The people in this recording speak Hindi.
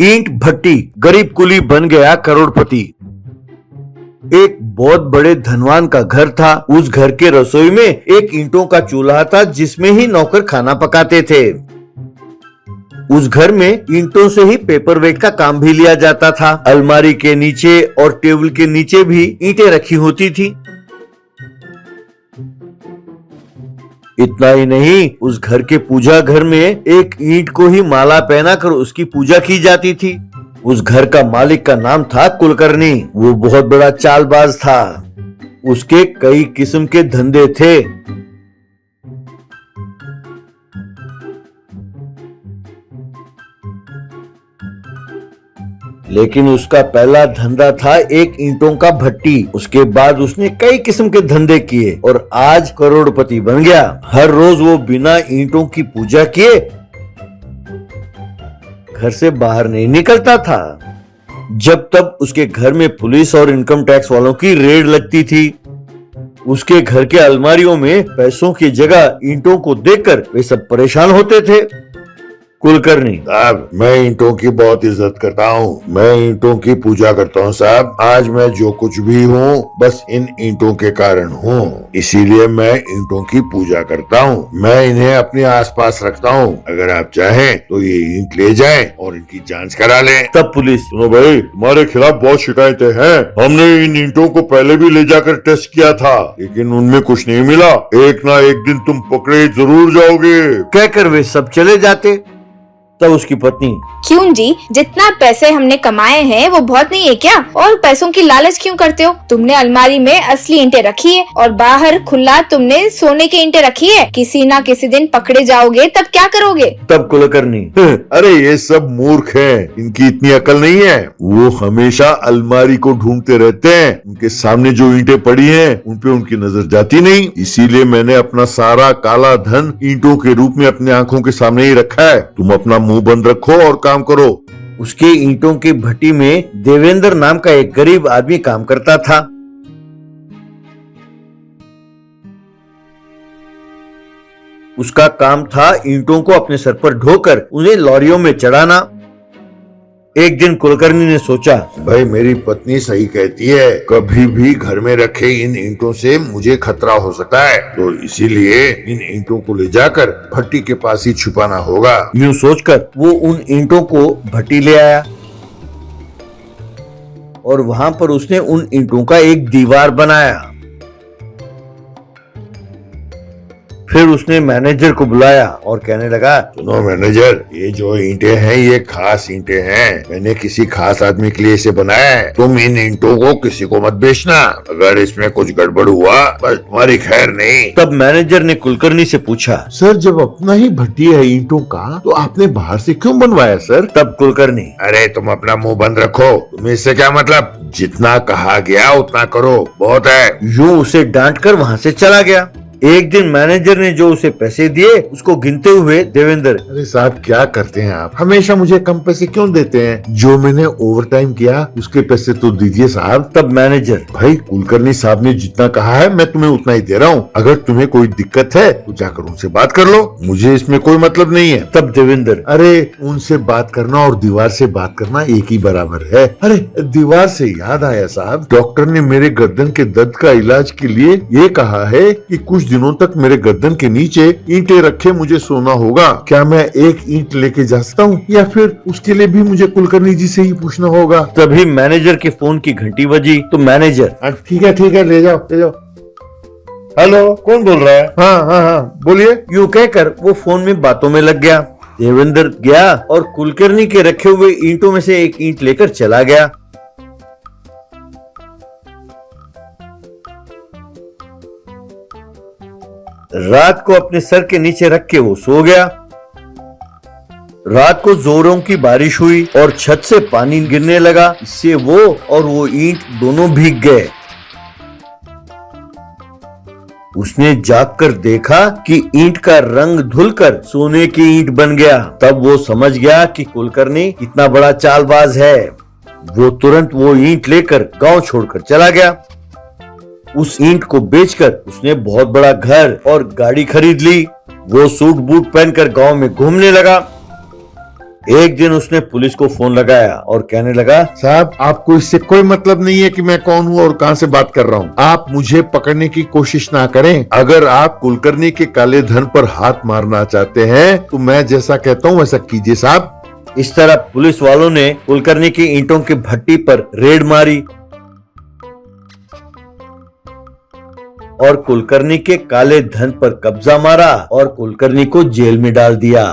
ईंट भट्टी, गरीब कुली बन गया करोड़पति। एक बहुत बड़े धनवान का घर था। उस घर के रसोई में एक ईंटों का चूल्हा था जिसमें ही नौकर खाना पकाते थे। उस घर में ईंटों से ही पेपर वेट का काम भी लिया जाता था। अलमारी के नीचे और टेबल के नीचे भी ईंटें रखी होती थी। इतना ही नहीं, उस घर के पूजा घर में एक ईंट को ही माला पहनाकर उसकी पूजा की जाती थी। उस घर का मालिक का नाम था कुलकर्णी। वो बहुत बड़ा चालबाज था। उसके कई किस्म के धंधे थे। लेकिन उसका पहला धंधा था एक ईंटों का भट्टी। उसके बाद उसने कई किस्म के धंधे किए और आज करोड़पति बन गया। हर रोज वो बिना ईंटों की पूजा किए घर से बाहर नहीं निकलता था। जब तब उसके घर में पुलिस और इनकम टैक्स वालों की रेड लगती थी। उसके घर के अलमारियों में पैसों की जगह ईंटों को देखकर वे सब परेशान होते थे। कुलकर्णी: साहब, मैं ईंटों की बहुत इज्जत करता हूँ। मैं ईंटों की पूजा करता हूँ साहब। आज मैं जो कुछ भी हूँ बस इन ईंटों के कारण हूँ, इसीलिए मैं ईंटों की पूजा करता हूँ। मैं इन्हें अपने आसपास रखता हूँ। अगर आप चाहें तो ये ईंट ले जाएं और इनकी जांच करा लें। तब पुलिस: सुनो भाई, तुम्हारे खिलाफ बहुत शिकायतें हैं। हमने इन ईंटों को पहले भी ले जाकर टेस्ट किया था, लेकिन उनमें कुछ नहीं मिला। एक ना एक दिन तुम पकड़े जरूर जाओगे। कहकर वे सब चले जाते। तब उसकी पत्नी: क्यों जी, जितना पैसे हमने कमाए हैं वो बहुत नहीं है क्या? और पैसों की लालच क्यों करते हो? तुमने अलमारी में असली ईंटें रखी है और बाहर खुला तुमने सोने की ईंटें रखी है। किसी ना किसी दिन पकड़े जाओगे तब क्या करोगे? तब कुलकर्णी: अरे ये सब मूर्ख हैं, इनकी इतनी अकल नहीं है। वो हमेशा अलमारी को ढूंढते रहते हैं। उनके सामने जो ईंटें पड़ी हैं उन पे उनकी नजर जाती नहीं। इसीलिए मैंने अपना सारा काला धन ईंटों के रूप में अपनी आंखों के सामने ही रखा है। तुम अपना मुंह बंद रखो और काम करो। उसके ईंटों की भट्टी में देवेंद्र नाम का एक गरीब आदमी काम करता था। उसका काम था ईंटों को अपने सर पर ढोकर उन्हें लॉरियों में चढ़ाना। एक दिन कुलकर्णी ने सोचा, भाई मेरी पत्नी सही कहती है, कभी भी घर में रखे इन ईंटों से मुझे खतरा हो सकता है, तो इसीलिए इन ईंटों को ले जाकर भट्टी के पास ही छुपाना होगा। यूं सोचकर वो उन ईंटों को भट्टी ले आया और वहां पर उसने उन ईंटों का एक दीवार बनाया। फिर उसने मैनेजर को बुलाया और कहने लगा, सुनो मैनेजर, ये जो ईंटें हैं ये खास ईंटें हैं। मैंने किसी खास आदमी के लिए इसे बनाया है। तुम इन ईंटों को किसी को मत बेचना। अगर इसमें कुछ गड़बड़ हुआ बस तुम्हारी खैर नहीं। तब मैनेजर ने कुलकर्णी से पूछा, सर, जब अपना ही भट्टी है ईंटों का तो आपने बाहर से क्यों बनवाया सर? तब कुलकर्णी: अरे तुम अपना मुंह बंद रखो। तुम्हें इससे क्या मतलब? जितना कहा गया उतना करो, बहुत है। यूं उसे डांटकर वहां से चला गया। एक दिन मैनेजर ने जो उसे पैसे दिए उसको गिनते हुए देवेंद्र: अरे साहब, क्या करते हैं आप? हमेशा मुझे कम पैसे क्यों देते हैं? जो मैंने ओवर टाइम किया उसके पैसे तो दीजिए साहब। तब मैनेजर: भाई कुलकर्णी साहब ने जितना कहा है मैं तुम्हें उतना ही दे रहा हूँ। अगर तुम्हें कोई दिक्कत है तो जाकर उनसे बात कर लो, मुझे इसमें कोई मतलब नहीं है। तब देवेंद्र: अरे उनसे बात करना और दीवार से बात करना एक ही बराबर है। अरे दीवार से याद आया साहब, डॉक्टर ने मेरे गर्दन के दर्द का इलाज के लिए ये कहा है कि कुछ दिनों तक मेरे गर्दन के नीचे ईंटें रखे मुझे सोना होगा। क्या मैं एक ईंट लेके जा सकता हूँ या फिर उसके लिए भी मुझे कुलकर्णी जी से ही पूछना होगा? तभी मैनेजर के फोन की घंटी बजी तो मैनेजर: ठीक है, ले जाओ ले जाओ। हेलो, कौन बोल रहा है? हाँ, बोलिए। यूं कहकर वो फोन में बातों में लग गया। देवेंद्र गया और कुलकर्णी के रखे हुए ईंटों में से एक ईंट लेकर चला गया। रात को अपने सर के नीचे रख के वो सो गया। रात को जोरों की बारिश हुई और छत से पानी गिरने लगा। इससे वो और वो ईंट दोनों भीग गए। उसने जागकर देखा कि ईंट का रंग धुलकर सोने की ईंट बन गया। तब वो समझ गया कि कुलकर्णी कितना बड़ा चालबाज है। वो तुरंत वो ईंट लेकर गांव छोड़कर चला गया। उस ईंट को बेचकर उसने बहुत बड़ा घर और गाड़ी खरीद ली। वो सूट बूट पहनकर गांव में घूमने लगा। एक दिन उसने पुलिस को फोन लगाया और कहने लगा, साहब आपको इससे कोई मतलब नहीं है कि मैं कौन हूँ और कहाँ से बात कर रहा हूँ। आप मुझे पकड़ने की कोशिश ना करें। अगर आप कुलकर्णी के काले धन पर हाथ मारना चाहते हैं तो मैं जैसा कहता हूँ वैसा कीजिए साहब। इस तरह पुलिस वालों ने कुलकर्णी की ईंटों की भट्टी पर रेड मारी और कुलकर्णी के काले धन पर कब्जा मारा और कुलकर्णी को जेल में डाल दिया।